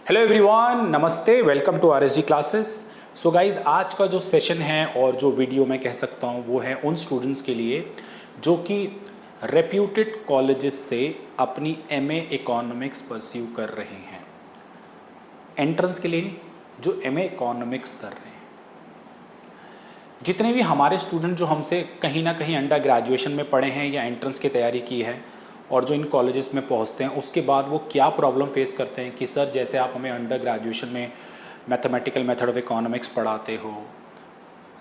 Hello everyone, नमस्ते, welcome to RSG classes. So guys, आज का जो सेशन है और जो वीडियो मैं कह सकता हूँ वो है उन स्टूडेंट्स के लिए जो कि रेप्यूटेड कॉलेजेस से अपनी एमए इकोनॉमिक्स परस्यू कर रहे हैं। एंट्रेंस के लिए नहीं, जो एमए इकोनॉमिक्स कर रहे हैं। जितने भी हमारे स्टूडेंट जो हमसे कहीं ना कहीं अंडर ग्रेजुएशन में पढ़े हैं या एंट्रेंस की तैयारी की है और जो इन कॉलेजेस में पहुंचते हैं, उसके बाद वो क्या प्रॉब्लम फेस करते हैं कि सर जैसे आप हमें अंडर ग्रेजुएशन में मैथमेटिकल मेथड ऑफ इकोनॉमिक्स पढ़ाते हो,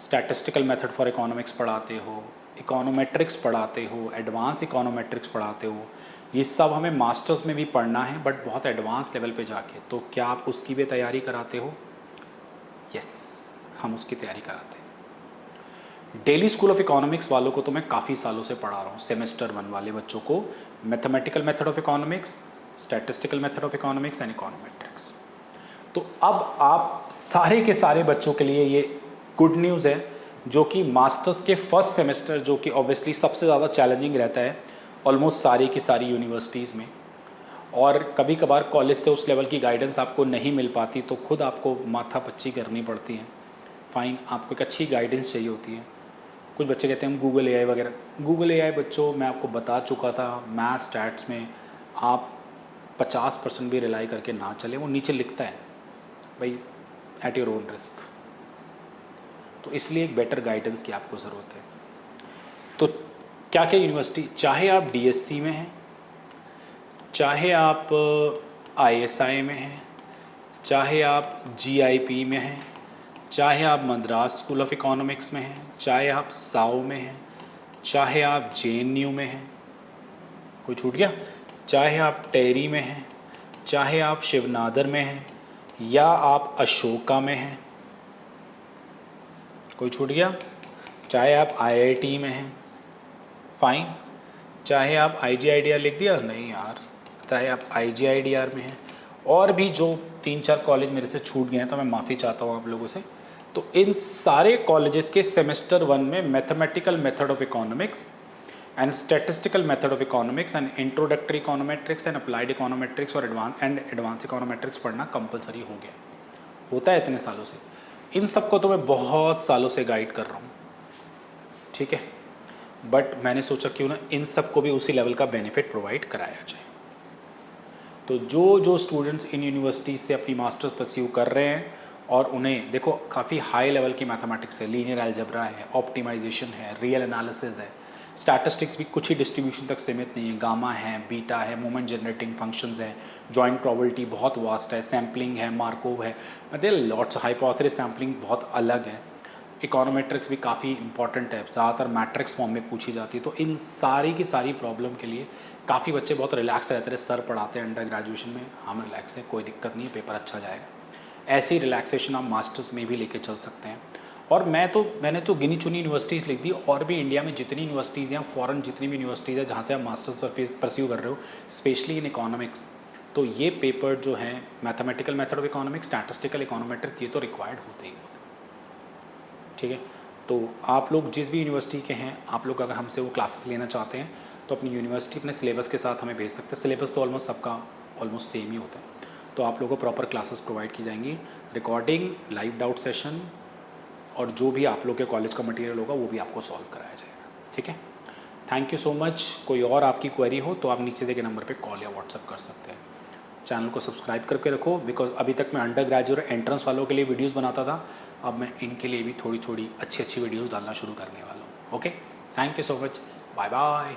स्टैटिस्टिकल मेथड फॉर इकोनॉमिक्स पढ़ाते हो, इकोनोमेट्रिक्स पढ़ाते हो, एडवांस इकोनोमेट्रिक्स पढ़ाते हो, ये सब हमें मास्टर्स में भी पढ़ना है बट बहुत एडवांस लेवल पे जाके, तो क्या आप उसकी भी तैयारी कराते हो? यस, हम उसकी तैयारी कराते हैं। डेली स्कूल ऑफ इकोनॉमिक्स वालों को तो मैं काफ़ी सालों से पढ़ा रहा हूँ। सेमेस्टर 1 वाले बच्चों को mathematical method of economics, statistical method of economics and econometrics. तो अब आप सारे के सारे बच्चों के लिए ये गुड न्यूज़ है, जो कि मास्टर्स के फर्स्ट सेमेस्टर, जो कि ऑब्वियसली सबसे ज़्यादा चैलेंजिंग रहता है ऑलमोस्ट सारी की सारी यूनिवर्सिटीज़ में, और कभी कभार कॉलेज से उस लेवल की गाइडेंस आपको नहीं मिल पाती तो खुद आपको माथा पच्ची करनी पड़ती है। फाइन, आपको एक अच्छी गाइडेंस चाहिए होती है। कुछ बच्चे कहते हैं हम गूगल एआई वगैरह, गूगल एआई बच्चों मैं आपको बता चुका था, मैथ स्टैट्स में आप 50% भी रिलाई करके ना चले, वो नीचे लिखता है भाई एट योर ओन रिस्क। तो इसलिए एक बेटर गाइडेंस की आपको ज़रूरत है। तो क्या क्या यूनिवर्सिटी, चाहे आप डीएससी में हैं, चाहे आप आईएसआई में हैं, चाहे आप जीआईपी में हैं, चाहे आप मद्रास स्कूल ऑफ इकोनॉमिक्स में हैं, चाहे आप साउ में हैं, चाहे आप जेएनयू में हैं, कोई छूट गया, चाहे आप टेरी में हैं, चाहे आप शिवनादर में हैं, या आप अशोका में हैं, कोई छूट गया, चाहे आप आईआईटी में हैं, फाइन, चाहे आप आईजीआईडीआर लिख दिया, नहीं यार, चाहे आप आईजीआईडीआर में हैं, और भी जो 3-4 कॉलेज मेरे से छूट गए हैं तो मैं माफ़ी चाहता हूँ आप लोगों से। तो इन सारे कॉलेजेस के सेमेस्टर 1 में mathematical method of economics and statistical method of economics and introductory econometrics and applied econometrics और एडवांस इकोनोमेट्रिक्स पढ़ना कंपलसरी हो गया, होता है इतने सालों से। इन सबको तो मैं बहुत सालों से गाइड कर रहा हूँ, ठीक है, बट मैंने सोचा क्यों ना इन सबको भी उसी लेवल का बेनिफिट प्रोवाइड कराया जाए। तो जो स्टूडेंट्स इन यूनिवर्सिटीज़ से अपनी मास्टर्स परस्यू कर रहे हैं और उन्हें देखो काफ़ी हाई लेवल की मैथमेटिक्स है, लीनियर अलजेब्रा है, ऑप्टिमाइजेशन है, रियल एनालिसिस है, स्टैटिस्टिक्स भी कुछ ही डिस्ट्रीब्यूशन तक सीमित नहीं है, गामा है, बीटा है, मोमेंट जनरेटिंग फंक्शंस है, जॉइंट प्रोबेबिलिटी बहुत वास्ट है, सैम्पलिंग है, मार्कोव है, मतलब लॉट्स, हाइपोथेसिस सैम्पलिंग बहुत अलग है, इकोनोमेट्रिक्स भी काफ़ी इंपॉर्टेंट है, ज़्यादातर मैट्रिक्स फॉर्म में पूछी जाती है। तो इन सारी की सारी प्रॉब्लम के लिए काफ़ी बच्चे बहुत रिलैक्स रहते हैं, सर पढ़ाते हैं अंडर ग्रेजुएशन में, हम रिलैक्स हैं, कोई दिक्कत नहीं है, पेपर अच्छा जाएगा। ऐसे ही रिलैक्सेशन आप मास्टर्स में भी लेके चल सकते हैं। और मैंने तो गिनी चुनी यूनिवर्सिटीज़ लिख दी, और भी इंडिया में जितनी यूनिवर्सिटीज़ हैं, फॉरेन जितनी भी यूनिवर्सिटीज़ है जहाँ से आप मास्टर्स परस्यू कर रहे हो, स्पेशली इन इकोनॉमिक्स, तो ये पेपर जो है mathematical method of economics, statistical econometrics, ये तो रिक्वायर्ड होते ही होते, ठीक है। तो आप लोग जिस भी यूनिवर्सिटी के हैं, आप लोग अगर हमसे वो क्लासेस लेना चाहते हैं तो अपनी यूनिवर्सिटी अपने सिलेबस के साथ हमें भेज सकते हैं। सिलेबस तो ऑलमोस्ट सबका ऑलमोस्ट सेम ही होता है, तो आप लोगों को प्रॉपर क्लासेस प्रोवाइड की जाएंगी, रिकॉर्डिंग, लाइव डाउट सेशन, और जो भी आप लोग के कॉलेज का मटेरियल होगा वो भी आपको सॉल्व कराया जाएगा, ठीक है। Thank you so much. कोई और आपकी क्वेरी हो तो आप नीचे दिए गए नंबर पे कॉल या व्हाट्सअप कर सकते हैं। चैनल को सब्सक्राइब करके रखो, बिकॉज अभी तक मैं अंडर ग्रेजुएट एंट्रेंस वालों के लिए वीडियोज़ बनाता था, अब मैं इनके लिए भी थोड़ी थोड़ी अच्छी वीडियोज़ डालना शुरू करने वाला हूँ। Okay, thank you so much, bye bye.